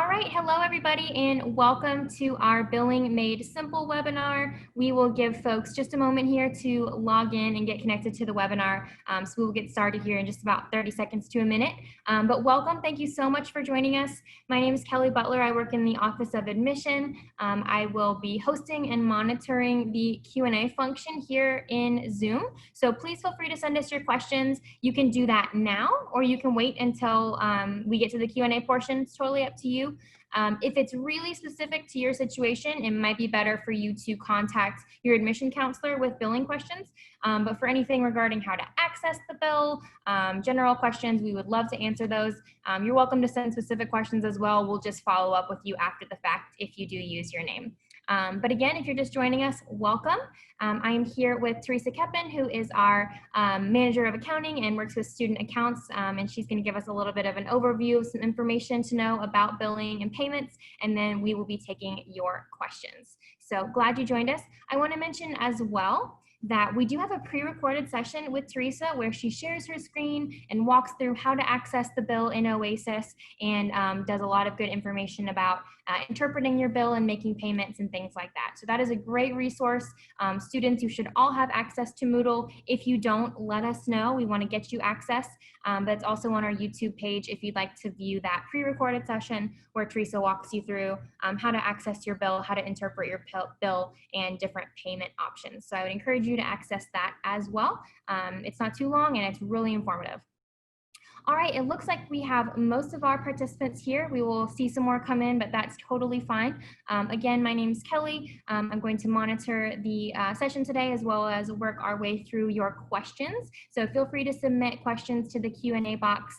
All right, hello everybody and welcome to our Billing Made Simple webinar. We will give folks just a moment here to log in and get connected to the webinar. So we will get started here in just about 30 seconds to a minute. But welcome, thank you so much for joining us. My name is Kelly Butler, I work in the Office of Admission. I will be hosting and monitoring the Q&A function here in Zoom. So please feel free to send us your questions. You can do that now or you can wait until we get to the Q&A portion. It's totally up to you. If it's really specific to your situation, it might be better for you to contact your admission counselor with billing questions. But for anything regarding how to access the bill, general questions, we would love to answer those. You're welcome to send specific questions as well. We'll just follow up with you after the fact if you do use your name. But again, if you're just joining us, welcome. I am here with Theresa Keppen, who is our manager of accounting and works with student accounts, and she's going to give us a little bit of an overview of some information to know about billing and payments, and then we will be taking your questions. So glad you joined us. I want to mention as well that we do have a pre-recorded session with Theresa where she shares her screen and walks through how to access the bill in Oasis and does a lot of good information about interpreting your bill and making payments and things like that. So that is a great resource. Students, you should all have access to Moodle. If you don't, let us know. We want to get you access. But it's also on our YouTube page if you'd like to view that pre-recorded session where Theresa walks you through how to access your bill, how to interpret your bill, and different payment options. So I would encourage you to access that as well. It's not too long and it's really informative. All right, it looks like we have most of our participants here. We will see some more come in, but that's totally fine. Again, my name is Kelly. I'm going to monitor the session today as well as work our way through your questions. So feel free to submit questions to the Q&A box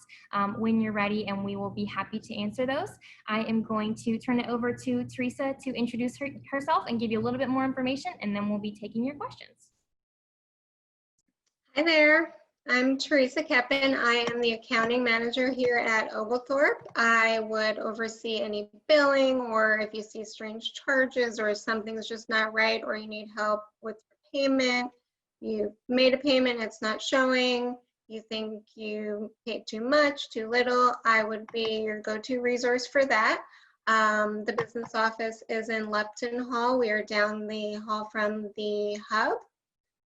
when you're ready, and we will be happy to answer those. I am going to turn it over to Theresa to introduce herself and give you a little bit more information, and then we'll be taking your questions. Hi there. I'm Theresa Keppen. I am the accounting manager here at Oglethorpe. I would oversee any billing, or if you see strange charges or something's just not right or you need help with payment, you made a payment, it's not showing, you think you paid too much, too little, I would be your go-to resource for that. The business office is in Lupton Hall. We are down the hall from the hub.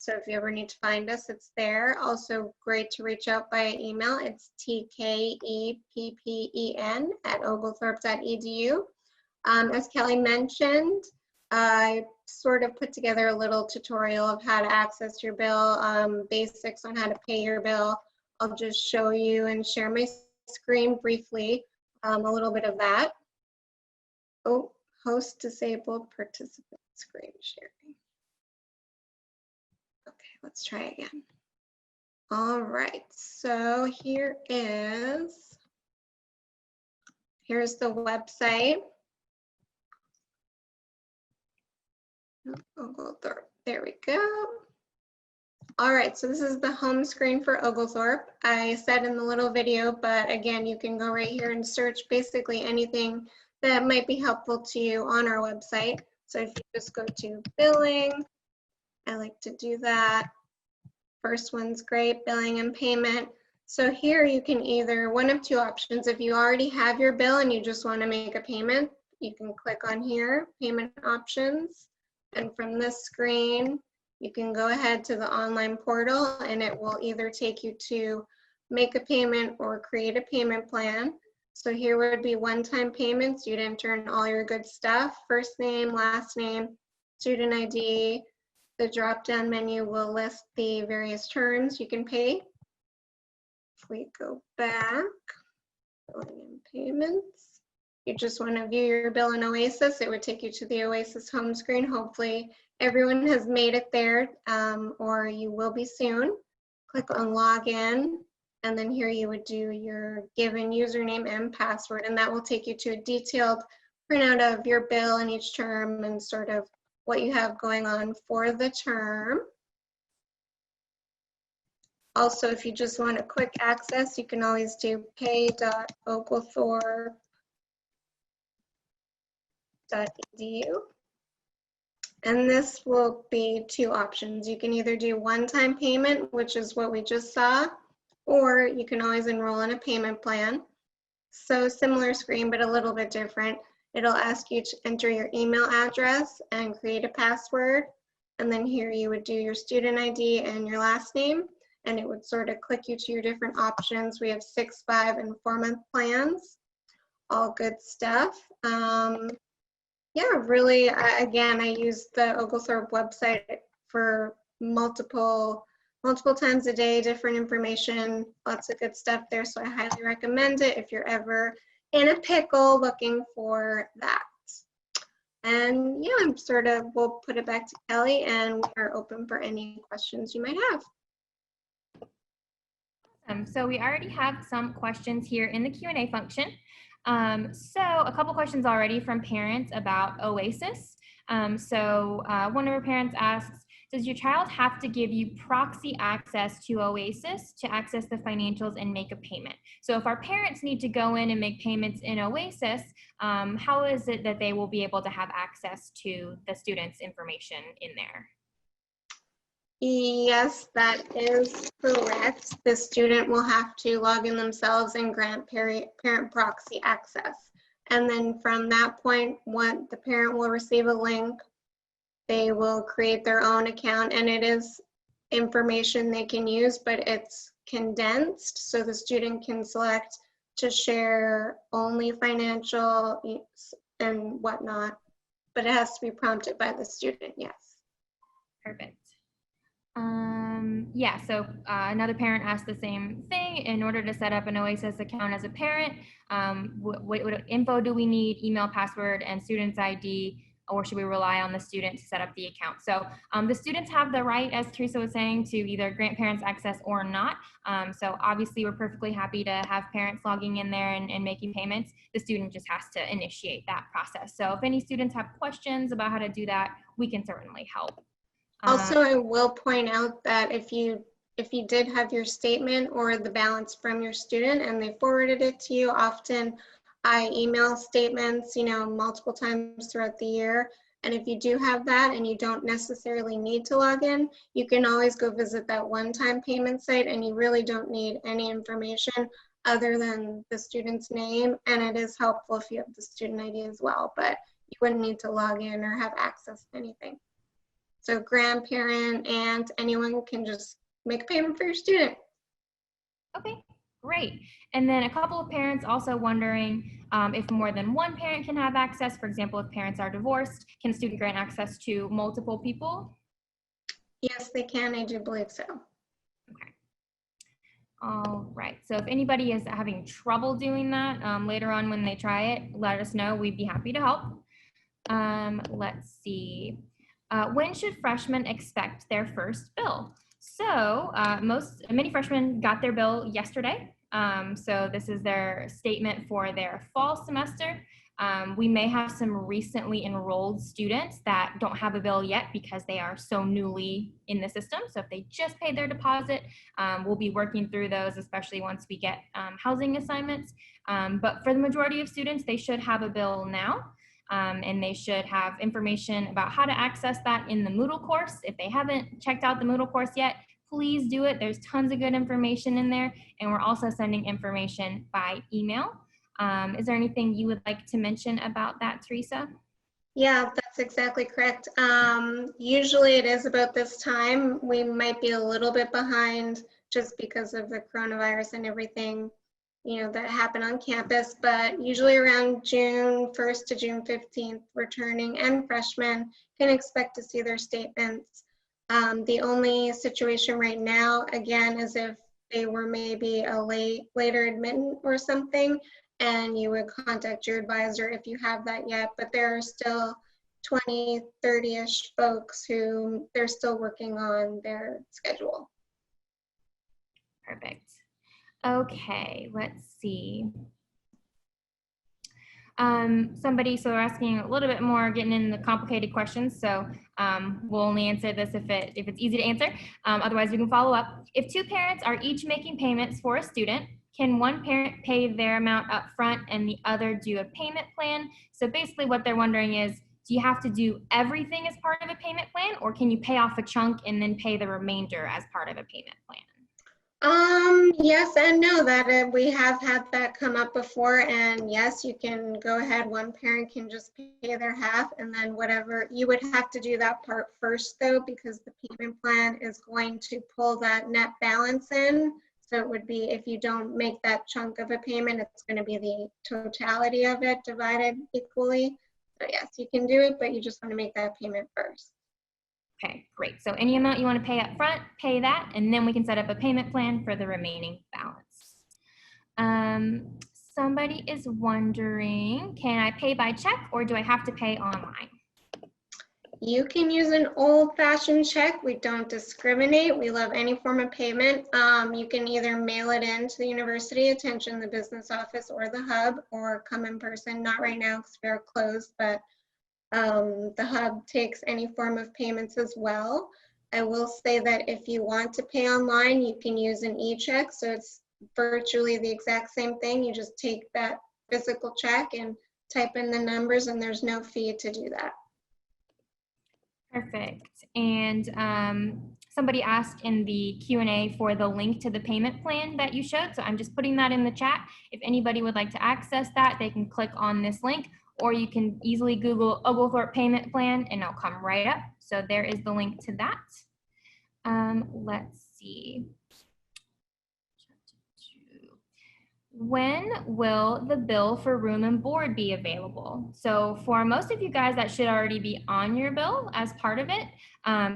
So if you ever need to find us, it's there. Also great to reach out by email. It's tkeppen@oglethorpe.edu. As Kelly mentioned, I sort of put together a little tutorial of how to access your bill, basics on how to pay your bill. I'll just show you and share my screen briefly, a little bit of that. Oh, host disabled participant screen sharing. Let's try again. All right, so here's the website. Oglethorpe, there we go. All right, so this is the home screen for Oglethorpe. I said in the little video, but again, you can go right here and search basically anything that might be helpful to you on our website. So if you just go to billing, I like to do that. First one's great, billing and payment. So here you can either, one of two options, if you already have your bill and you just want to make a payment, you can click on here, payment options. And from this screen, you can go ahead to the online portal and it will either take you to make a payment or create a payment plan. So here would be one-time payments. You'd enter in all your good stuff, first name, last name, student ID. The drop-down menu will list the various terms you can pay. If we go back, billing and payments, you just want to view your bill in Oasis, it would take you to the Oasis home screen. Hopefully everyone has made it there, or you will be soon. Click on login, and then here you would do your given username and password, and that will take you to a detailed printout of your bill and each term and sort of what you have going on for the term. Also, if you just want a quick access, you can always do pay.oglethorpe.edu. And this will be two options. You can either do one-time payment, which is what we just saw, or you can always enroll in a payment plan. So similar screen, but a little bit different. It'll ask you to enter your email address and create a password. And then here you would do your student ID and your last name, and it would sort of click you to your different options. We have 6, 5, and 4-month plans. All good stuff. Yeah, really, again, I use the Oglethorpe website for multiple times a day, different information, lots of good stuff there. So I highly recommend it if you're ever in a pickle looking for that. And yeah, we'll put it back to Kelly, and we are open for any questions you might have. So we already have some questions here in the Q&A function. So a couple questions already from parents about Oasis. One of our parents asks, does your child have to give you proxy access to Oasis to access the financials and make a payment? So if our parents need to go in and make payments in Oasis, how is it that they will be able to have access to the students' information in there? Yes, that is correct. The student will have to log in themselves and grant parent proxy access. And then from that point, the parent will receive a link. They will create their own account, and it is information they can use, but it's condensed, so the student can select to share only financial and whatnot, but it has to be prompted by the student, yes. Perfect. Yeah, so another parent asked the same thing. In order to set up an Oasis account as a parent, what info do we need? Email, password, and student's ID, or should we rely on the student to set up the account? So the students have the right, as Theresa was saying, to either grant parents access or not. So obviously we're perfectly happy to have parents logging in there and making payments. The student just has to initiate that process. So if any students have questions about how to do that, we can certainly help. Also, I will point out that if you did have your statement or the balance from your student and they forwarded it to you, often I email statements, multiple times throughout the year. And if you do have that and you don't necessarily need to log in, you can always go visit that one-time payment site, and you really don't need any information other than the student's name. And it is helpful if you have the student ID as well, but you wouldn't need to log in or have access to anything. So grandparent, aunt, anyone can just make a payment for your student. Okay, great. And then a couple of parents also wondering if more than one parent can have access. For example, if parents are divorced, can a student grant access to multiple people? Yes, they can. I do believe so. Okay. All right. So if anybody is having trouble doing that later on when they try it, let us know. We'd be happy to help. Let's see. When should freshmen expect their first bill? So many freshmen got their bill yesterday. So this is their statement for their fall semester. We may have some recently enrolled students that don't have a bill yet because they are so newly in the system. So if they just paid their deposit, we'll be working through those, especially once we get housing assignments. But for the majority of students, they should have a bill now. And they should have information about how to access that in the Moodle course. If they haven't checked out the Moodle course yet, please do it. There's tons of good information in there, and we're also sending information by email. Is there anything you would like to mention about that, Theresa? Yeah, that's exactly correct. Usually it is about this time. We might be a little bit behind just because of the coronavirus and everything that happened on campus, but usually around June 1st to June 15th, returning and freshmen can expect to see their statements. The only situation right now, again, is if they were maybe a later admittant or something, and you would contact your advisor if you have that yet, but there are still 20, 30-ish folks who they're still working on their schedule. Perfect. Okay, let's see. So we're asking a little bit more, getting in the complicated questions. So we'll only answer this if it's easy to answer. Otherwise, we can follow up. If two parents are each making payments for a student, can one parent pay their amount up front and the other do a payment plan? So basically what they're wondering is, do you have to do everything as part of a payment plan, or can you pay off a chunk and then pay the remainder as part of a payment plan? Yes and no, that we have had that come up before, and yes, you can go ahead, one parent can just pay their half, and then whatever, you would have to do that part first though, because the payment plan is going to pull that net balance in. So it would be, if you don't make that chunk of a payment, it's going to be the totality of it divided equally. So yes, you can do it, but you just want to make that payment first. Okay, great. So any amount you want to pay up front, pay that, and then we can set up a payment plan for the remaining balance. Somebody is wondering, can I pay by check or do I have to pay online? You can use an old-fashioned check. We don't discriminate. We love any form of payment. You can either mail it in to the university, attention, the business office, or the hub, or come in person. Not right now because we're closed, but the hub takes any form of payments as well. I will say that if you want to pay online, you can use an e-check. So it's virtually the exact same thing. You just take that physical check and type in the numbers, and there's no fee to do that. Perfect. And somebody asked in the Q&A for the link to the payment plan that you showed. So I'm just putting that in the chat. If anybody would like to access that, they can click on this link, or you can easily Google Oglethorpe payment plan and it'll come right up. So there is the link to that. Let's see. When will the bill for room and board be available? So for most of you guys, that should already be on your bill as part of it.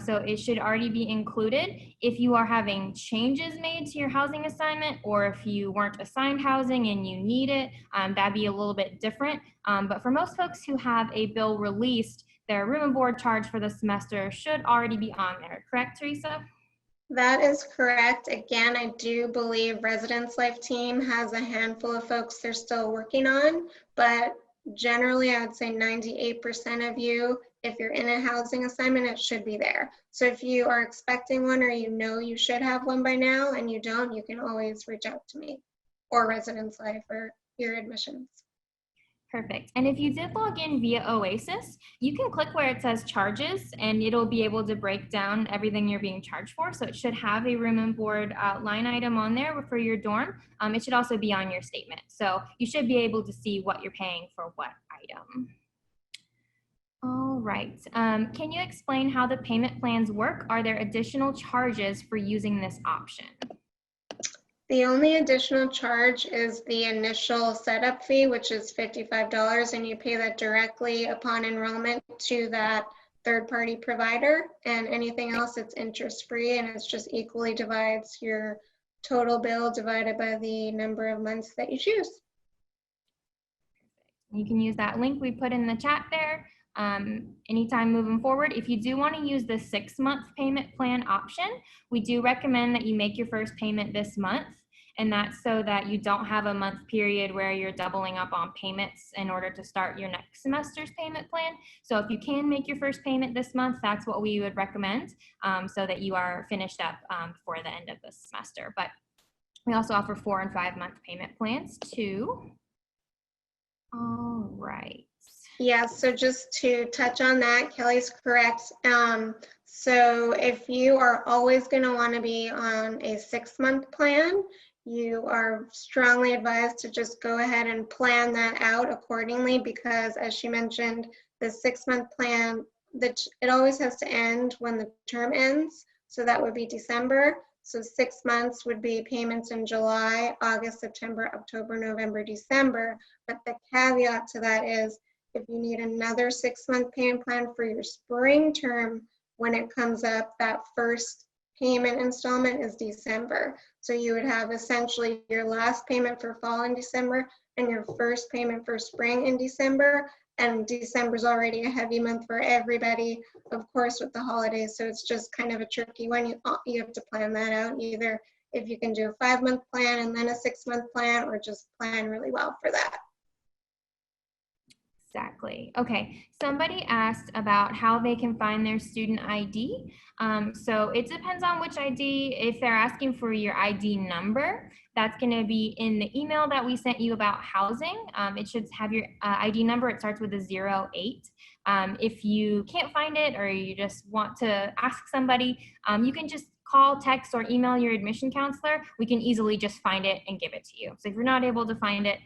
So it should already be included. If you are having changes made to your housing assignment, or if you weren't assigned housing and you need it, that'd be a little bit different. But for most folks who have a bill released, their room and board charge for the semester should already be on there. Correct, Teresa? That is correct. Again, I do believe Residence Life Team has a handful of folks they're still working on, but generally I would say 98% of you, if you're in a housing assignment, it should be there. So if you are expecting one, or you know you should have one by now and you don't, you can always reach out to me or Residence Life or your admissions. Perfect. And if you did log in via Oasis, you can click where it says charges and it'll be able to break down everything you're being charged for. So it should have a room and board line item on there for your dorm. It should also be on your statement. So you should be able to see what you're paying for what item. All right. Can you explain how the payment plans work? Are there additional charges for using this option? The only additional charge is the initial setup fee, which is $55, and you pay that directly upon enrollment to that third-party provider, and anything else, it's interest-free, and it's just equally divides your total bill divided by the number of months that you choose. You can use that link we put in the chat there. Anytime moving forward. If you do want to use the 6-month payment plan option, we do recommend that you make your first payment this month, and that's so that you don't have a month period where you're doubling up on payments in order to start your next semester's payment plan. So if you can make your first payment this month, that's what we would recommend, so that you are finished up before the end of the semester. But we also offer 4- and 5-month payment plans too. All right. Yeah, so just to touch on that, Kelly's correct. So if you are always going to want to be on a 6-month plan, you are strongly advised to just go ahead and plan that out accordingly, because as she mentioned, the 6-month plan, it always has to end when the term ends. So that would be December. So 6 months would be payments in July, August, September, October, November, December. But the caveat to that is, if you need another 6-month payment plan for your spring term, when it comes up, that first payment installment is December. So you would have essentially your last payment for fall in December and your first payment for spring in December. And December's already a heavy month for everybody, of course, with the holidays. So it's just kind of a tricky one. You have to plan that out, either if you can do a 5-month plan and then a 6-month plan, or just plan really well for that. Exactly. Okay. Somebody asked about how they can find their student ID. So it depends on which ID. If they're asking for your ID number, that's going to be in the email that we sent you about housing. It should have your ID number. It starts with a 08. If you can't find it, or you just want to ask somebody, you can just call, text, or email your admission counselor, we can easily just find it and give it to you. So if you're not able to find it,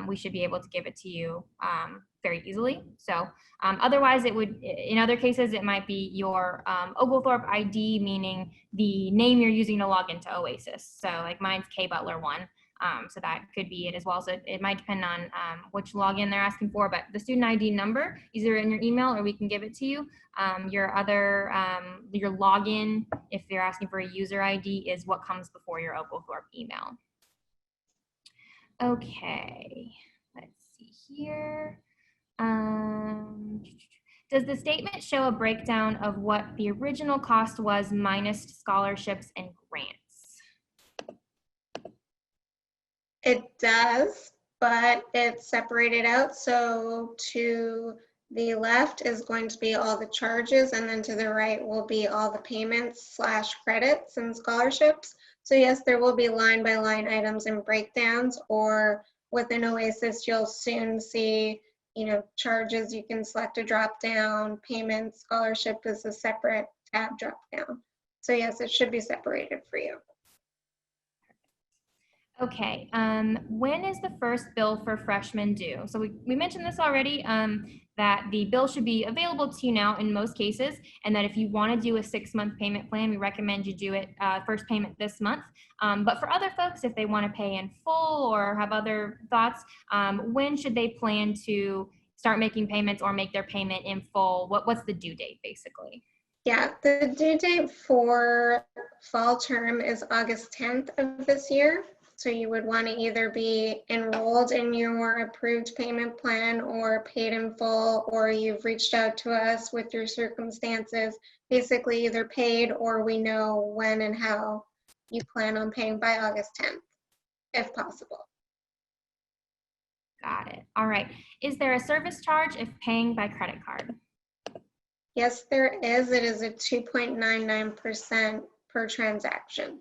we should be able to give it to you very easily. So otherwise, it would, in other cases, it might be your Oglethorpe ID, meaning the name you're using to log into Oasis. So like mine's K Butler 1. So that could be it as well. So it might depend on which login they're asking for, but the student ID number, either in your email or we can give it to you. Your other, your login, if they're asking for a user ID, is what comes before your Oglethorpe email. Okay, let's see here. Does the statement show a breakdown of what the original cost was minus scholarships and grants? It does, but it's separated out. So to the left is going to be all the charges, and then to the right will be all the payments / credits and scholarships. So yes, there will be line by line items and breakdowns, or within Oasis, you'll soon see, you know, charges, you can select a drop down, payments, scholarship is a separate tab drop down. So yes, it should be separated for you. Okay, when is the first bill for freshmen due? So we mentioned this already, that the bill should be available to you now in most cases, and that if you want to do a 6-month payment plan, we recommend you do it first payment this month. But for other folks, if they want to pay in full or have other thoughts, when should they plan to start making payments or make their payment in full? What's the due date, basically? Yeah, the due date for fall term is August 10th of this year. So you would want to either be enrolled in your approved payment plan or paid in full, or you've reached out to us with your circumstances, basically either paid or we know when and how you plan on paying by August 10th, if possible. Got it. All right. Is there a service charge if paying by credit card? Yes, there is. It is a 2.99% per transaction.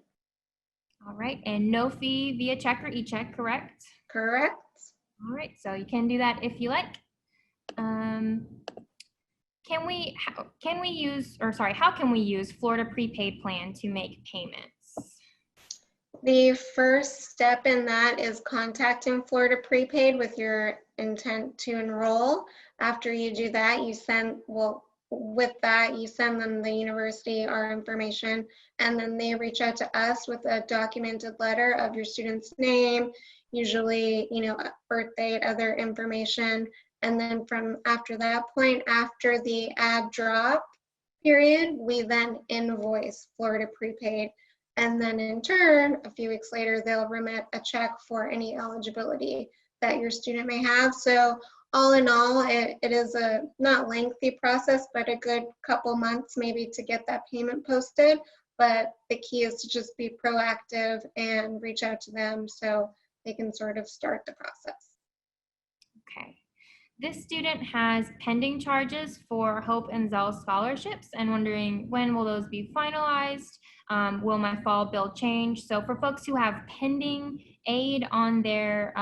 All right, and no fee via check or e-check, correct? Correct. All right, so you can do that if you like. How can we use Florida Prepaid plan to make payments? The first step in that is contacting Florida Prepaid with your intent to enroll. After you do that, you send them the university, our information, and then they reach out to us with a documented letter of your student's name, usually, you know, birth date, other information. And then from after that point, after the add drop period, we then invoice Florida Prepaid. And then in turn, a few weeks later, they'll remit a check for any eligibility that your student may have. So all in all, it is a not lengthy process, but a good couple months maybe to get that payment posted. But the key is to just be proactive and reach out to them so they can sort of start the process. Okay. This student has pending charges for Hope and Zell scholarships and wondering when will those be finalized? Will my fall bill change? So for folks who have pending aid on their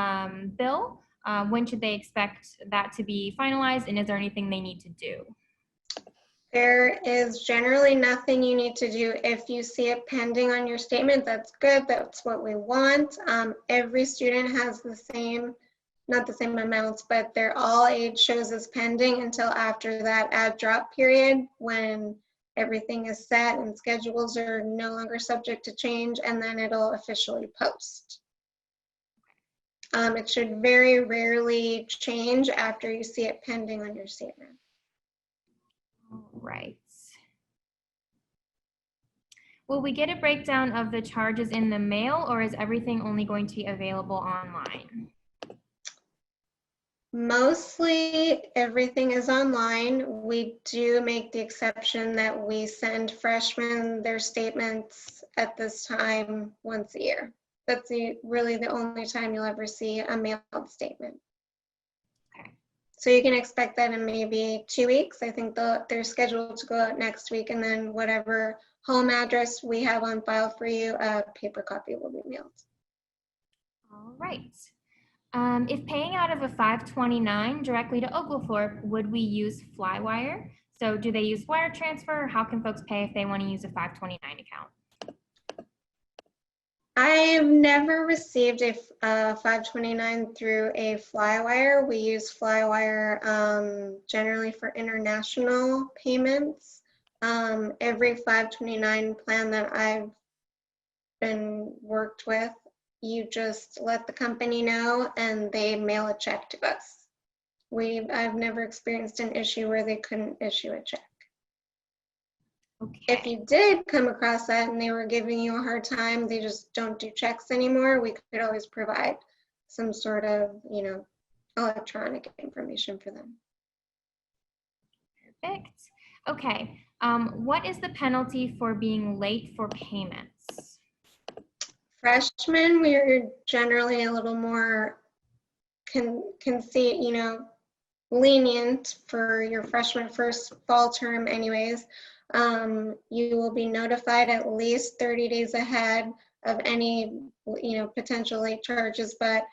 bill, when should they expect that to be finalized, and is there anything they need to do? There is generally nothing you need to do. If you see it pending on your statement, that's good. That's what we want. Every student has the same, not the same amounts, but their all aid shows as pending until after that add drop period when everything is set and schedules are no longer subject to change, and then it'll officially post. It should very rarely change after you see it pending on your statement. All right. Will we get a breakdown of the charges in the mail, or is everything only going to be available online? Mostly everything is online. We do make the exception that we send freshmen their statements at this time once a year. That's really the only time you'll ever see a mailed statement. Okay. So you can expect that in maybe 2 weeks. I think they're scheduled to go out next week, and then whatever home address we have on file for you, a paper copy will be mailed. All right. If paying out of a 529 directly to Oglethorpe, would we use Flywire? So do they use wire transfer? Or how can folks pay if they want to use a 529 account? I've never received a 529 through a Flywire. We use Flywire generally for international payments. Every 529 plan that I've been worked with, you just let the company know and they mail a check to us. I've never experienced an issue where they couldn't issue a check. Okay. If you did come across that and they were giving you a hard time, they just don't do checks anymore, we could always provide some sort of, electronic information for them. Perfect. Okay. What is the penalty for being late for payments? Freshmen, we're generally a little more lenient for your freshman first fall term anyways. You will be notified at least 30 days ahead of any, potential late charges, but,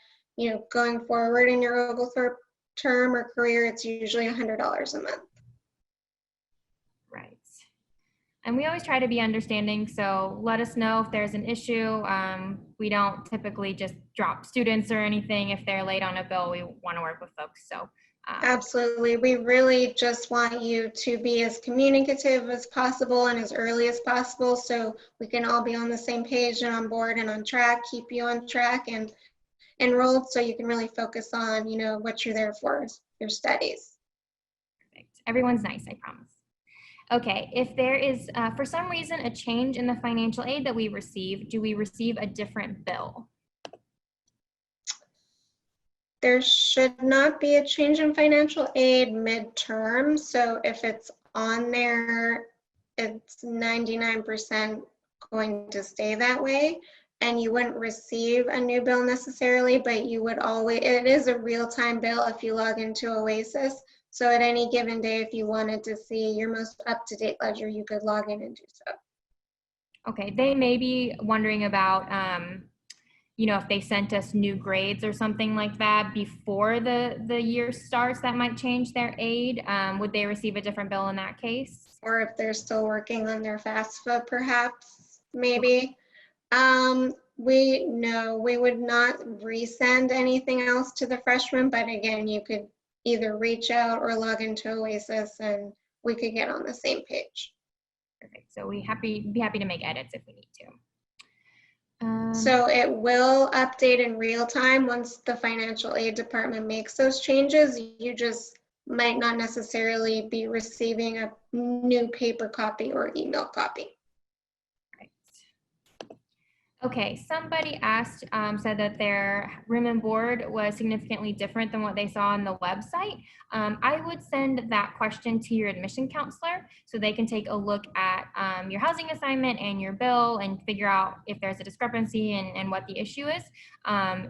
going forward in your Oglethorpe term or career, it's usually $100 a month. Right. And we always try to be understanding, so let us know if there's an issue. We don't typically just drop students or anything. If they're late on a bill, we want to work with folks. So absolutely. We really just want you to be as communicative as possible and as early as possible so we can all be on the same page and on board and on track, keep you on track and enrolled so you can really focus on, what you're there for, your studies. Perfect. Everyone's nice, I promise. Okay, if there is, for some reason, a change in the financial aid that we receive, do we receive a different bill? There should not be a change in financial aid midterm. So if it's on there, it's 99% going to stay that way. And you wouldn't receive a new bill necessarily, but you would always, it is a real-time bill if you log into Oasis. So at any given day, if you wanted to see your most up-to-date ledger, you could log in and do so. Okay, they may be wondering about, if they sent us new grades or something like that before the year starts, that might change their aid. Would they receive a different bill in that case? Or if they're still working on their FAFSA, perhaps, maybe. We would not resend anything else to the freshmen, but again, you could either reach out or log into Oasis and we could get on the same page. Perfect. So be happy to make edits if we need to. So it will update in real time once the financial aid department makes those changes. You just might not necessarily be receiving a new paper copy or email copy. Right. Okay, somebody asked, said that their room and board was significantly different than what they saw on the website. I would send that question to your admission counselor so they can take a look at your housing assignment and your bill and figure out if there's a discrepancy and what the issue is.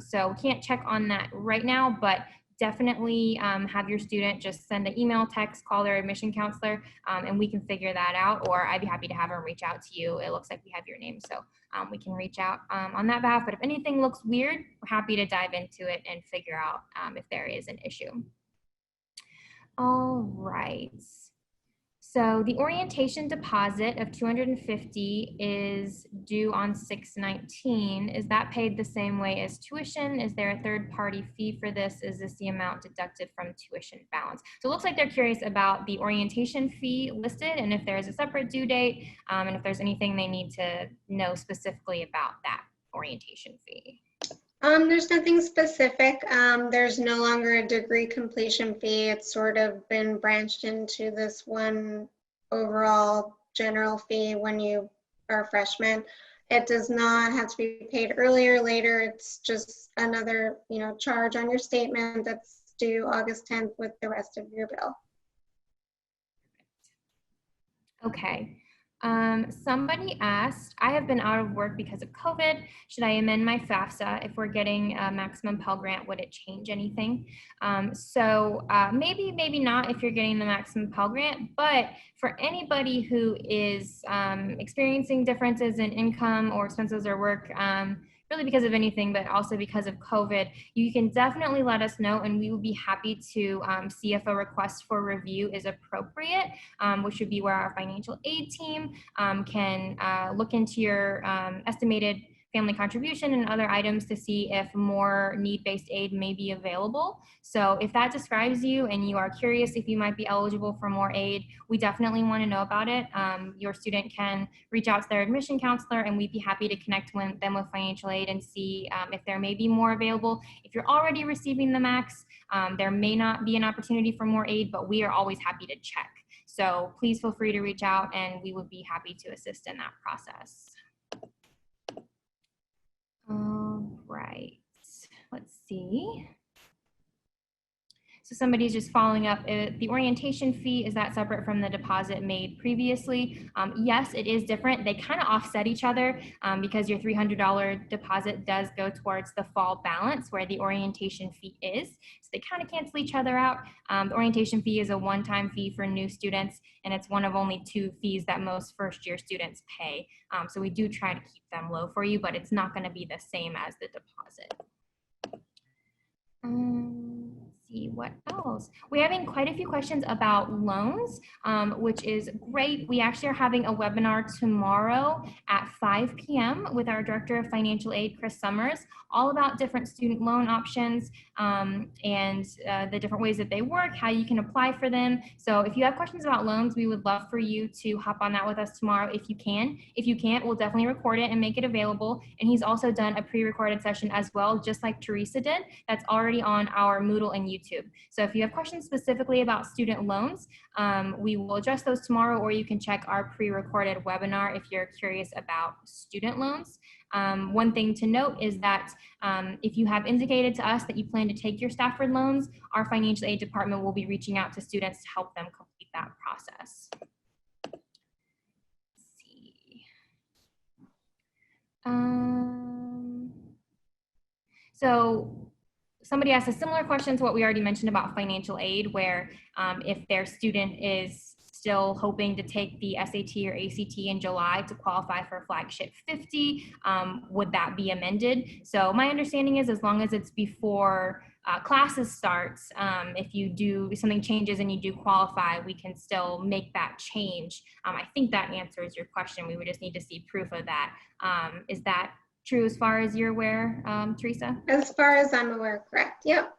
So can't check on that right now, but definitely have your student just send an email, text, call their admission counselor, and we can figure that out, or I'd be happy to have them reach out to you. It looks like we have your name, so we can reach out on that behalf. But if anything looks weird, we're happy to dive into it and figure out if there is an issue. All right. So the orientation deposit of $250 is due on 6/19. Is that paid the same way as tuition? Is there a third-party fee for this? Is this the amount deducted from tuition balance? So it looks like they're curious about the orientation fee listed and if there is a separate due date and if there's anything they need to know specifically about that orientation fee. There's nothing specific. There's no longer a degree completion fee. It's sort of been branched into this one overall general fee when you are a freshman. It does not have to be paid earlier or later. It's just another, charge on your statement that's due August 10th with the rest of your bill. Okay. Somebody asked, I have been out of work because of COVID. Should I amend my FAFSA? If we're getting a maximum Pell Grant, would it change anything? Maybe, maybe not if you're getting the maximum Pell Grant, but for anybody who is experiencing differences in income or expenses or work, really because of anything, but also because of COVID, you can definitely let us know and we will be happy to see if a request for review is appropriate, which would be where our financial aid team can look into your estimated family contribution and other items to see if more need-based aid may be available. So if that describes you and you are curious if you might be eligible for more aid, we definitely want to know about it. Your student can reach out to their admission counselor and we'd be happy to connect them with financial aid and see if there may be more available. If you're already receiving the max, there may not be an opportunity for more aid, but we are always happy to check. So please feel free to reach out and we would be happy to assist in that process. All right, let's see. So somebody's just following up. The orientation fee, is that separate from the deposit made previously? Yes, it is different. They kind of offset each other because your $300 deposit does go towards the fall balance where the orientation fee is. So they kind of cancel each other out. The orientation fee is a one-time fee for new students, and it's one of only 2 fees that most first-year students pay. So we do try to keep them low for you, but it's not going to be the same as the deposit. See what else. We're having quite a few questions about loans, which is great. We actually are having a webinar tomorrow at 5 p.m. with our Director of Financial Aid, Chris Summers, all about different student loan options and the different ways that they work, how you can apply for them. So if you have questions about loans, we would love for you to hop on that with us tomorrow if you can. If you can't, we'll definitely record it and make it available. And he's also done a pre-recorded session as well, just like Theresa did. That's already on our Moodle and YouTube. So if you have questions specifically about student loans, we will address those tomorrow, or you can check our pre-recorded webinar if you're curious about student loans. One thing to note is that if you have indicated to us that you plan to take your Stafford loans, our financial aid department will be reaching out to students to help them complete that process. Let's see. So somebody asked a similar question to what we already mentioned about financial aid, where if their student is still hoping to take the SAT or ACT in July to qualify for Flagship 50, would that be amended? So my understanding is as long as it's before classes starts, if you do, something changes and you do qualify, we can still make that change. I think that answers your question. We would just need to see proof of that. Is that true as far as you're aware, Theresa? As far as I'm aware, correct. Yep.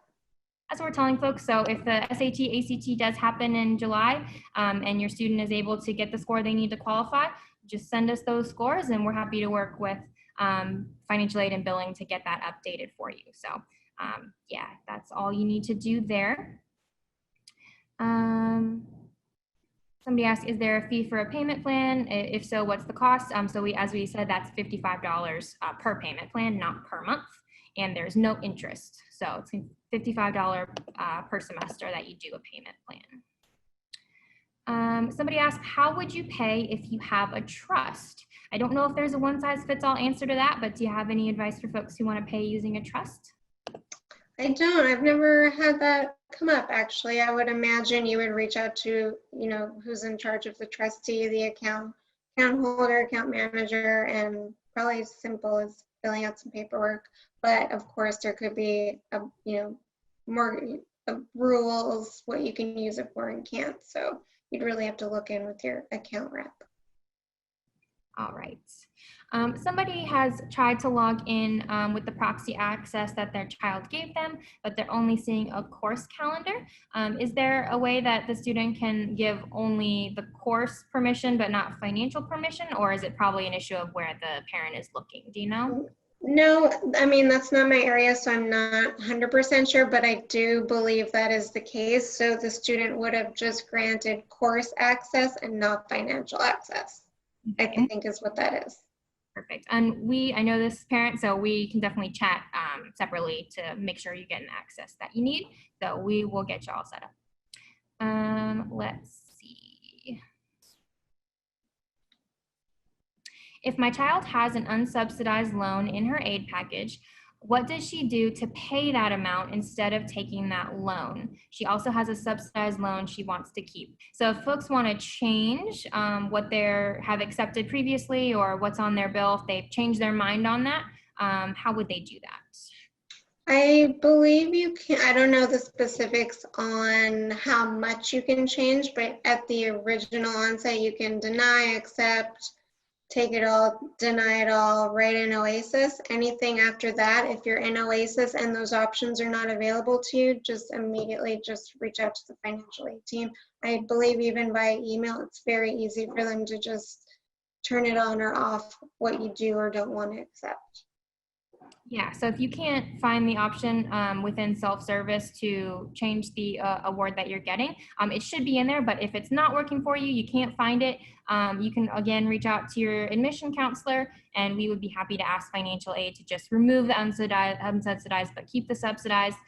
That's what we're telling folks. So if the SAT, ACT does happen in July and your student is able to get the score they need to qualify, just send us those scores and we're happy to work with financial aid and billing to get that updated for you. So yeah, that's all you need to do there. Somebody asked, is there a fee for a payment plan? If so, what's the cost? So as we said, that's $55 per payment plan, not per month. And there's no interest. So it's $55 per semester that you do a payment plan. Somebody asked, how would you pay if you have a trust? I don't know if there's a one-size-fits-all answer to that, but do you have any advice for folks who want to pay using a trust? I don't. I've never had that come up, actually. I would imagine you would reach out to, who's in charge of the trustee, the account holder, account manager, and probably as simple as filling out some paperwork. But of course, there could be, more rules, what you can use it for and can't. So you'd really have to look in with your account rep. All right. Somebody has tried to log in with the proxy access that their child gave them, but they're only seeing a course calendar. Is there a way that the student can give only the course permission, but not financial permission? Or is it probably an issue of where the parent is looking? Do you know? No, I mean, that's not my area, so I'm not 100% sure, but I do believe that is the case. So the student would have just granted course access and not financial access, I think is what that is. Perfect. And I know this parent, so we can definitely chat separately to make sure you get an access that you need. So we will get you all set up. Let's see. If my child has an unsubsidized loan in her aid package, what does she do to pay that amount instead of taking that loan? She also has a subsidized loan she wants to keep. So if folks want to change what they have accepted previously or what's on their bill, if they've changed their mind on that, how would they do that? I believe you can, I don't know the specifics on how much you can change, but at the original onsite, you can deny, accept, take it all, deny it all, right in Oasis. Anything after that, if you're in Oasis and those options are not available to you, just immediately just reach out to the financial aid team. I believe even by email, it's very easy for them to just turn it on or off what you do or don't want to accept. Yeah, so if you can't find the option within self-service to change the award that you're getting, it should be in there, but if it's not working for you, you can't find it, you can again reach out to your admission counselor, and we would be happy to ask financial aid to just remove the unsubsidized, but keep the subsidized.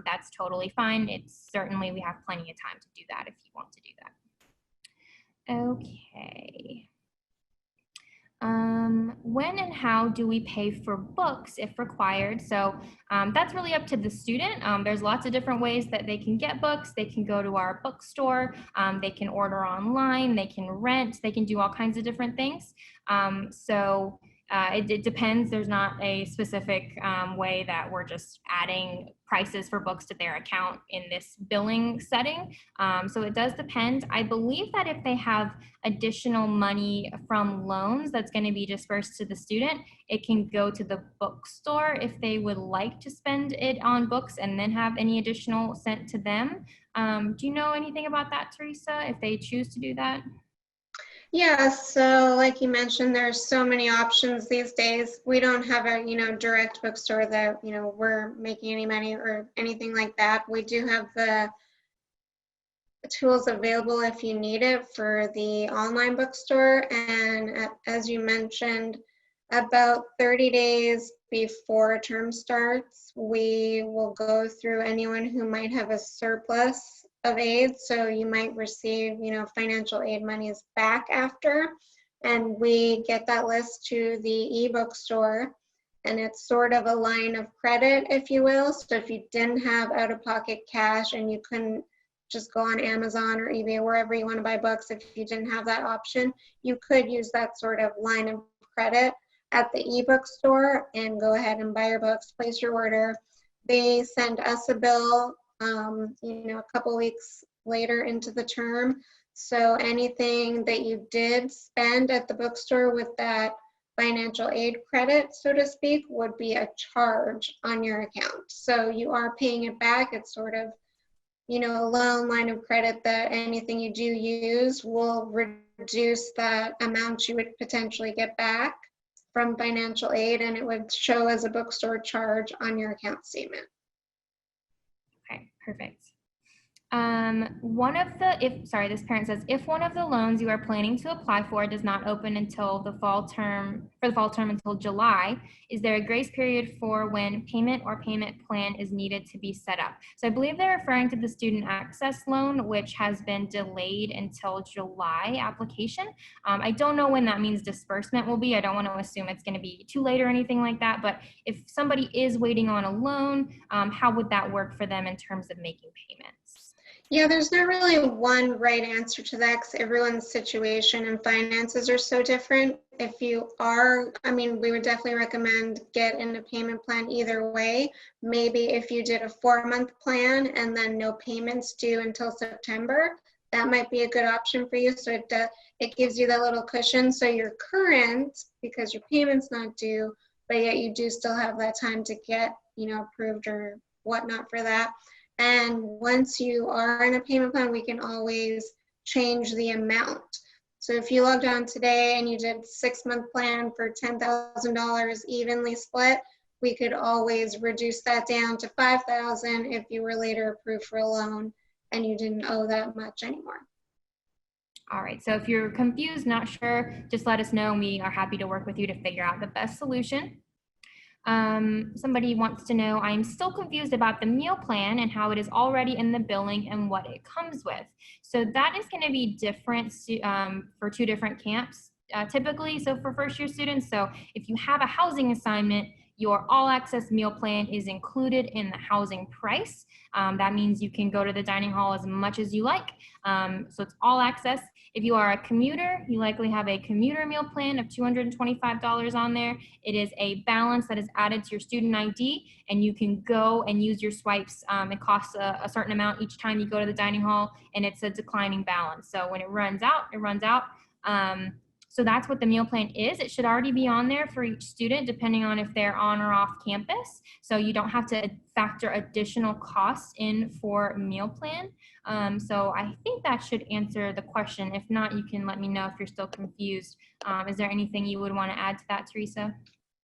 That's totally fine. It's certainly, we have plenty of time to do that if you want to do that. Okay. When and how do we pay for books if required? So that's really up to the student. There's lots of different ways that they can get books. They can go to our bookstore, they can order online, they can rent, they can do all kinds of different things. It depends. There's not a specific way that we're just adding prices for books to their account in this billing setting. So it does depend. I believe that if they have additional money from loans that's going to be dispersed to the student, it can go to the bookstore if they would like to spend it on books and then have any additional sent to them. Do you know anything about that, Teresa, if they choose to do that? Yeah, so like you mentioned, there's so many options these days. We don't have a, direct bookstore that, we're making any money or anything like that. We do have the tools available if you need it for the online bookstore. And as you mentioned, about 30 days before term starts, we will go through anyone who might have a surplus of aid. So you might receive, financial aid monies back after, and we get that list to the ebook store, and it's sort of a line of credit, if you will. So if you didn't have out-of-pocket cash and you couldn't just go on Amazon or eBay, wherever you want to buy books, if you didn't have that option, you could use that sort of line of credit at the ebook store and go ahead and buy your books, place your order. They send us a bill a couple weeks later into the term. So anything that you did spend at the bookstore with that financial aid credit, so to speak, would be a charge on your account. So you are paying it back. It's sort of, a loan line of credit that anything you do use will reduce that amount you would potentially get back from financial aid, and it would show as a bookstore charge on your account statement. Okay, perfect. This parent says, if one of the loans you are planning to apply for does not open until the fall term until July, is there a grace period for when payment or payment plan is needed to be set up? So I believe they're referring to the student access loan, which has been delayed until July application. I don't know when that means disbursement will be. I don't want to assume it's going to be too late or anything like that, but if somebody is waiting on a loan, how would that work for them in terms of making payments? Yeah, there's not really one right answer to that because everyone's situation and finances are so different. If you are, we would definitely recommend get in a payment plan either way. Maybe if you did a 4-month plan and then no payments due until September, that might be a good option for you. So it gives you that little cushion. So you're current because your payment's not due, but yet you do still have that time to get, approved or whatnot for that. And once you are in a payment plan, we can always change the amount. So if you logged on today and you did a 6-month plan for $10,000 evenly split, we could always reduce that down to $5,000 if you were later approved for a loan and you didn't owe that much anymore. All right, so if you're confused, not sure, just let us know and we are happy to work with you to figure out the best solution. Somebody wants to know, I'm still confused about the meal plan and how it is already in the billing and what it comes with. So that is going to be different for 2 different camps typically. So for first year students, so if you have a housing assignment, your all access meal plan is included in the housing price. That means you can go to the dining hall as much as you like. So it's all access. If you are a commuter, you likely have a commuter meal plan of $225 on there. It is a balance that is added to your student ID, and you can go and use your swipes. It costs a certain amount each time you go to the dining hall, and it's a declining balance. So when it runs out, it runs out. So that's what the meal plan is. It should already be on there for each student, depending on if they're on or off campus. So you don't have to factor additional costs in for meal plan. So I think that should answer the question. If not, you can let me know if you're still confused. Is there anything you would want to add to that, Theresa?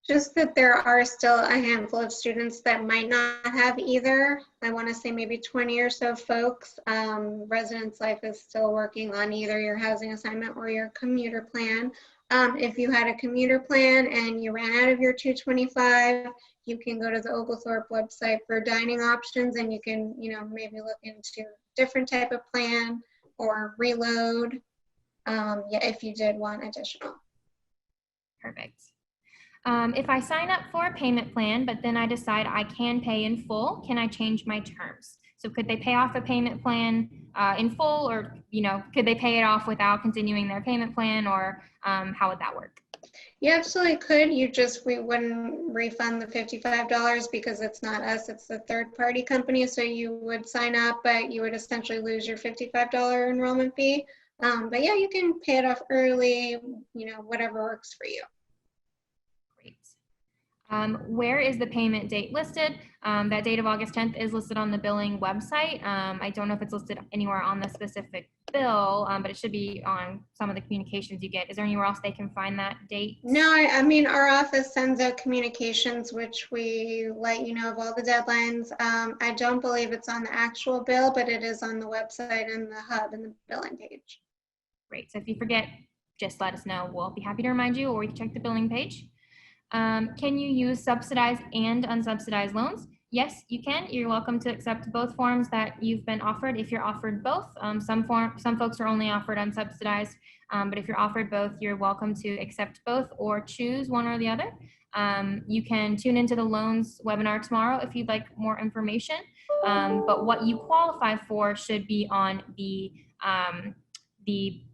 Just that there are still a handful of students that might not have either. I want to say maybe 20 or so folks. Residence Life is still working on either your housing assignment or your commuter plan. If you had a commuter plan and you ran out of your 225, you can go to the Oglethorpe website for dining options, and you can, maybe look into different type of plan or reload. Yeah, if you did want additional. Perfect. If I sign up for a payment plan, but then I decide I can pay in full, can I change my terms? So could they pay off a payment plan in full, or could they pay it off without continuing their payment plan, or how would that work? You absolutely could. We wouldn't refund the $55 because it's not us, it's the third party company. So you would sign up, but you would essentially lose your $55 enrollment fee. But yeah, you can pay it off early, whatever works for you. Where is the payment date listed? That date of August 10th is listed on the billing website. I don't know if it's listed anywhere on the specific bill, but it should be on some of the communications you get. Is there anywhere else they can find that date? No, I mean, our office sends out communications, which we let you know of all the deadlines. I don't believe it's on the actual bill, but it is on the website and the hub and the billing page. Great. So if you forget, just let us know. We'll be happy to remind you, or we can check the billing page. Can you use subsidized and unsubsidized loans? Yes, you can. You're welcome to accept both forms that you've been offered if you're offered both. Some folks are only offered unsubsidized, but if you're offered both, you're welcome to accept both or choose one or the other. You can tune into the loans webinar tomorrow if you'd like more information, but what you qualify for should be on the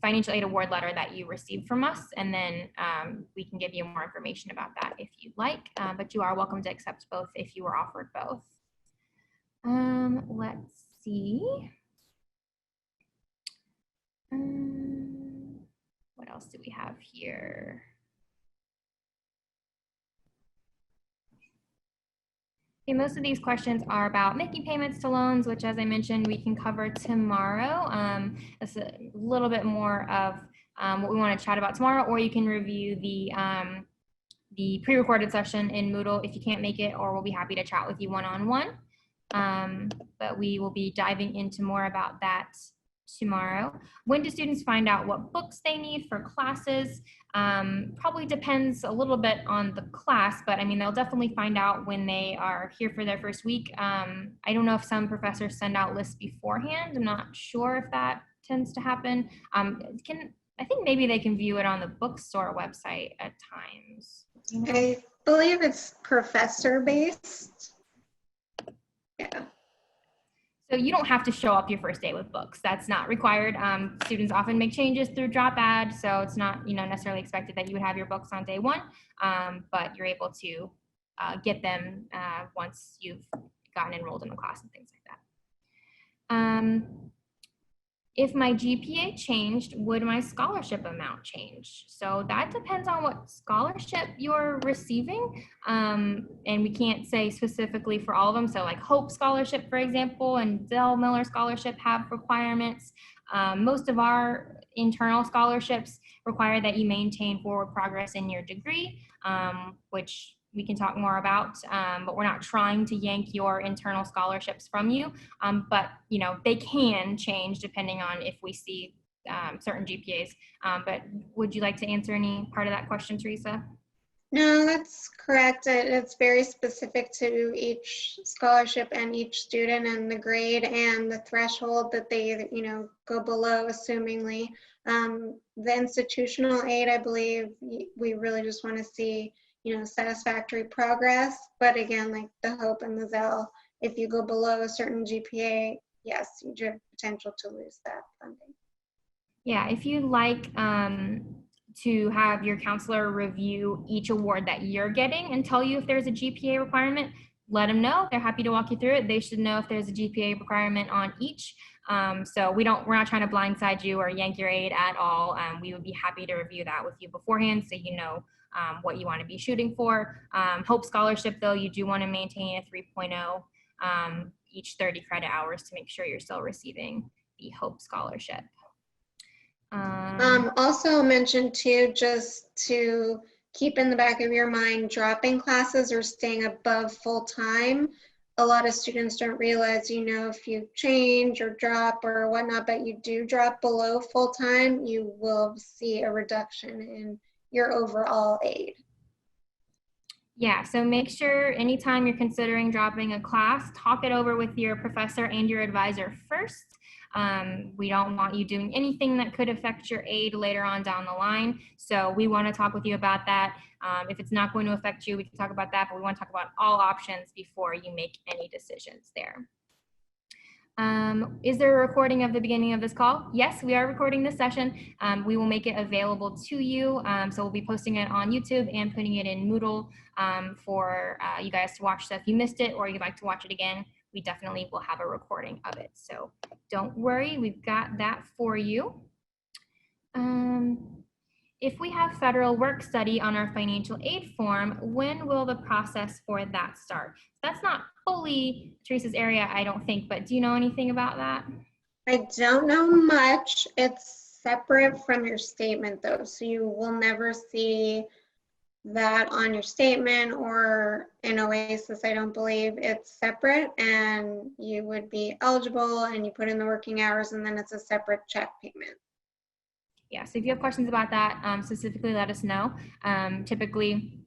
financial aid award letter that you received from us, and then we can give you more information about that if you'd like, but you are welcome to accept both if you were offered both. Let's see. What else do we have here? Okay, most of these questions are about making payments to loans, which, as I mentioned, we can cover tomorrow. It's a little bit more of what we want to chat about tomorrow, or you can review the pre-recorded session in Moodle if you can't make it, or we'll be happy to chat with you one-on-one. But we will be diving into more about that tomorrow. When do students find out what books they need for classes? Probably depends a little bit on the class, but I mean, they'll definitely find out when they are here for their first week. I don't know if some professors send out lists beforehand. I'm not sure if that tends to happen. I think maybe they can view it on the bookstore website at times. I believe it's professor-based. Yeah. So you don't have to show up your first day with books. That's not required. Students often make changes through drop add, so it's not necessarily expected that you would have your books on day one, but you're able to get them once you've gotten enrolled in the class and things like that. If my GPA changed, would my scholarship amount change? So that depends on what scholarship you're receiving. And we can't say specifically for all of them. So like Hope Scholarship, for example, and Dell Miller Scholarship have requirements. Most of our internal scholarships require that you maintain forward progress in your degree, which we can talk more about, but we're not trying to yank your internal scholarships from you. But they can change depending on if we see certain GPAs. But would you like to answer any part of that question, Theresa? No, that's correct. It's very specific to each scholarship and each student and the grade and the threshold that they, go below, assumingly. The institutional aid, I believe, we really just want to see satisfactory progress. But again, like the Hope and the Zell, if you go below a certain GPA, yes, you do have potential to lose that funding. Yeah, if you'd like to have your counselor review each award that you're getting and tell you if there's a GPA requirement, let them know. They're happy to walk you through it. They should know if there's a GPA requirement on each. So we're not trying to blindside you or yank your aid at all. We would be happy to review that with you beforehand so you know what you want to be shooting for. Hope Scholarship, though, you do want to maintain a 3.0 each 30 credit hours to make sure you're still receiving the Hope Scholarship. Also mention too, just to keep in the back of your mind, dropping classes or staying above full time. A lot of students don't realize, you know, if you change or drop or whatnot, but you do drop below full time, you will see a reduction in your overall aid. Yeah, so make sure anytime you're considering dropping a class, talk it over with your professor and your advisor first. We don't want you doing anything that could affect your aid later on down the line. So we want to talk with you about that. If it's not going to affect you, we can talk about that, but we want to talk about all options before you make any decisions there. Is there a recording of the beginning of this call? Yes, we are recording this session. We will make it available to you. So we'll be posting it on YouTube and putting it in Moodle for you guys to watch. So if you missed it or you'd like to watch it again, we definitely will have a recording of it. So don't worry, we've got that for you. If we have federal work study on our financial aid form, when will the process for that start? That's not fully Teresa's area, I don't think, but do you know anything about that? I don't know much. It's separate from your statement though, so you will never see that on your statement or in Oasis. I don't believe it's separate, and you would be eligible and you put in the working hours and then it's a separate check payment. Yeah, so if you have questions about that, specifically let us know. Typically,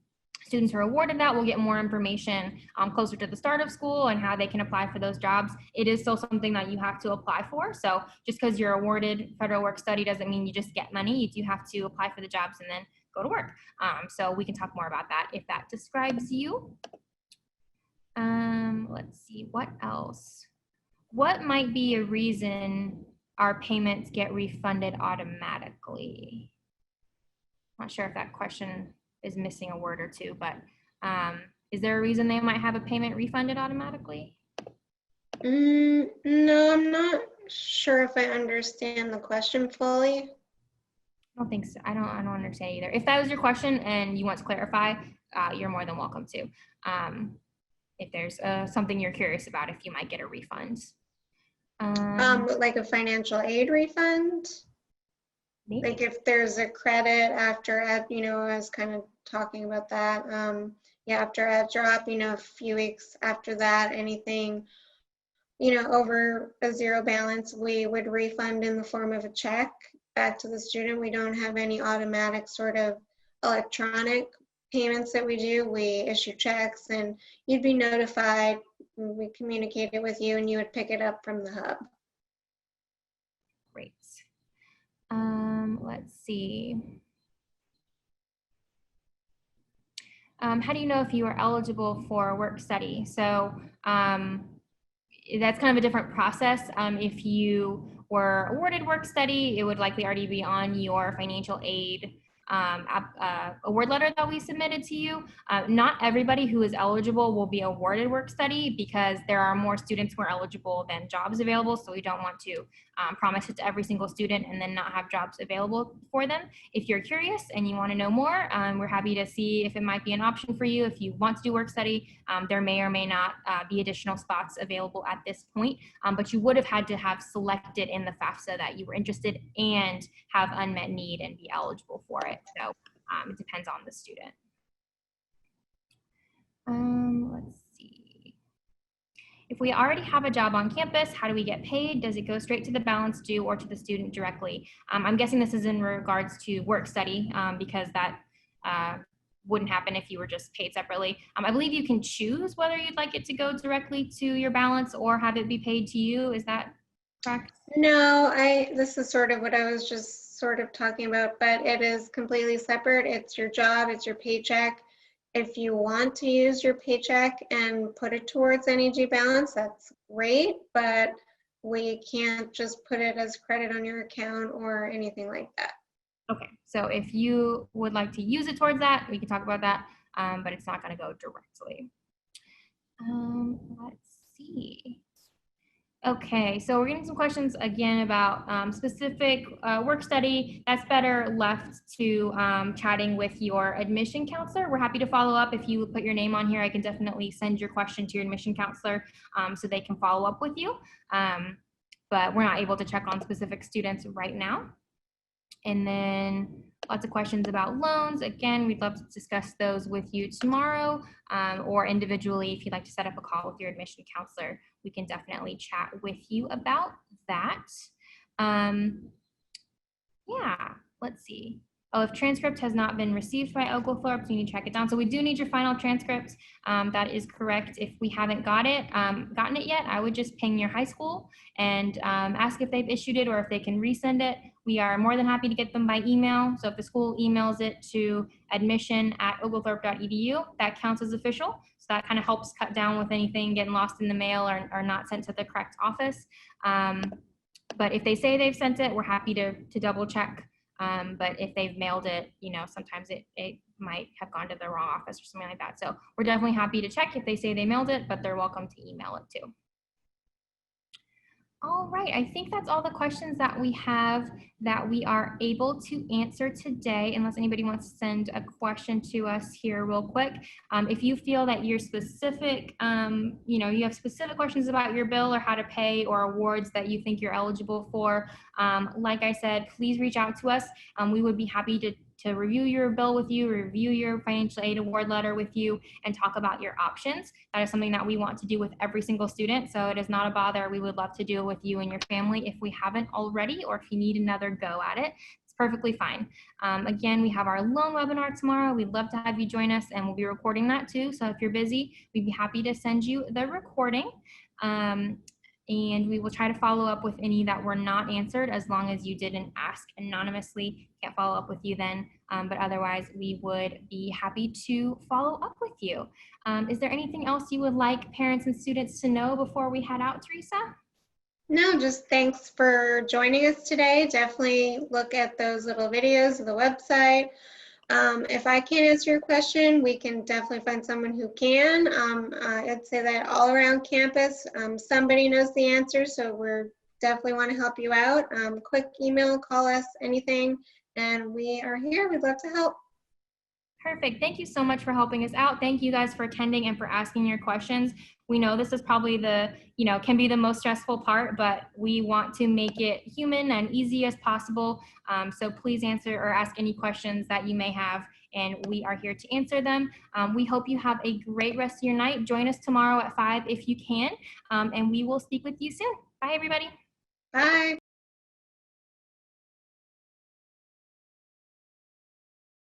students who are awarded that will get more information closer to the start of school and how they can apply for those jobs. It is still something that you have to apply for. So just because you're awarded federal work study doesn't mean you just get money. You do have to apply for the jobs and then go to work. So we can talk more about that if that describes you. Let's see, what else? What might be a reason our payments get refunded automatically? Not sure if that question is missing a word or two, but is there a reason they might have a payment refunded automatically? No, I'm not sure if I understand the question fully. I don't think so. I don't understand either. If that was your question and you want to clarify, you're more than welcome to. If there's something you're curious about, if you might get a refund. Like a financial aid refund? Maybe. Like if there's a credit after, you know, I was kind of talking about that. Yeah, after a drop, you know, a few weeks after that, anything, you know, over a zero balance, we would refund in the form of a check back to the student. We don't have any automatic sort of electronic payments that we do. We issue checks and you'd be notified. We communicate it with you and you would pick it up from the hub. Great. Let's see. How do you know if you are eligible for work study? So that's kind of a different process. If you were awarded work study, it would likely already be on your financial aid award letter that we submitted to you. Not everybody who is eligible will be awarded work study because there are more students who are eligible than jobs available. So we don't want to promise it to every single student and then not have jobs available for them. If you're curious and you want to know more, we're happy to see if it might be an option for you. If you want to do work study, there may or may not be additional spots available at this point, but you would have had to have selected in the FAFSA that you were interested and have unmet need and be eligible for it. So it depends on the student. Let's see. If we already have a job on campus, how do we get paid? Does it go straight to the balance due or to the student directly? I'm guessing this is in regards to work study because that wouldn't happen if you were just paid separately. I believe you can choose whether you'd like it to go directly to your balance or have it be paid to you. Is that correct? No, this is sort of what I was just sort of talking about, but it is completely separate. It's your job, it's your paycheck. If you want to use your paycheck and put it towards NEG balance, that's great, but we can't just put it as credit on your account or anything like that. Okay, so if you would like to use it towards that, we can talk about that, but it's not going to go directly. Let's see. Okay, so we're getting some questions again about specific work study. That's better left to chatting with your admission counselor. We're happy to follow up. If you put your name on here, I can definitely send your question to your admission counselor so they can follow up with you. But we're not able to check on specific students right now. And then lots of questions about loans. Again, we'd love to discuss those with you tomorrow or individually. If you'd like to set up a call with your admission counselor, we can definitely chat with you about that. Yeah, let's see. Oh, if transcript has not been received by Oglethorpe, you need to track it down. So we do need your final transcript. That is correct. If we haven't gotten it yet, I would just ping your high school and ask if they've issued it or if they can resend it. We are more than happy to get them by email. So if the school emails it to admission@oglethorpe.edu, that counts as official. So that kind of helps cut down with anything getting lost in the mail or not sent to the correct office. But if they say they've sent it, we're happy to double check. But if they've mailed it, sometimes it might have gone to the wrong office or something like that. So we're definitely happy to check if they say they mailed it, but they're welcome to email it too. All right, I think that's all the questions that we have that we are able to answer today, unless anybody wants to send a question to us here real quick. If you feel that you're specific, you have specific questions about your bill or how to pay or awards that you think you're eligible for, like I said, please reach out to us. We would be happy to review your bill with you, review your financial aid award letter with you, and talk about your options. That is something that we want to do with every single student, so it is not a bother. We would love to do it with you and your family if we haven't already, or if you need another go at it. It's perfectly fine. Again, we have our loan webinar tomorrow. We'd love to have you join us, and we'll be recording that too. So if you're busy, we'd be happy to send you the recording. And we will try to follow up with any that were not answered as long as you didn't ask anonymously. Can't follow up with you then, but otherwise we would be happy to follow up with you. Is there anything else you would like parents and students to know before we head out, Teresa? No, just thanks for joining us today. Definitely look at those little videos of the website. If I can't answer your question, we can definitely find someone who can. I'd say that all around campus, somebody knows the answer, so we're definitely want to help you out. Quick email, call us, anything, and we are here. We'd love to help. Perfect. Thank you so much for helping us out. Thank you guys for attending and for asking your questions. We know this is probably can be the most stressful part, but we want to make it human and easy as possible. So please answer or ask any questions that you may have, and we are here to answer them. We hope you have a great rest of your night. Join us tomorrow at 5 if you can, and we will speak with you soon. Bye, everybody. Bye.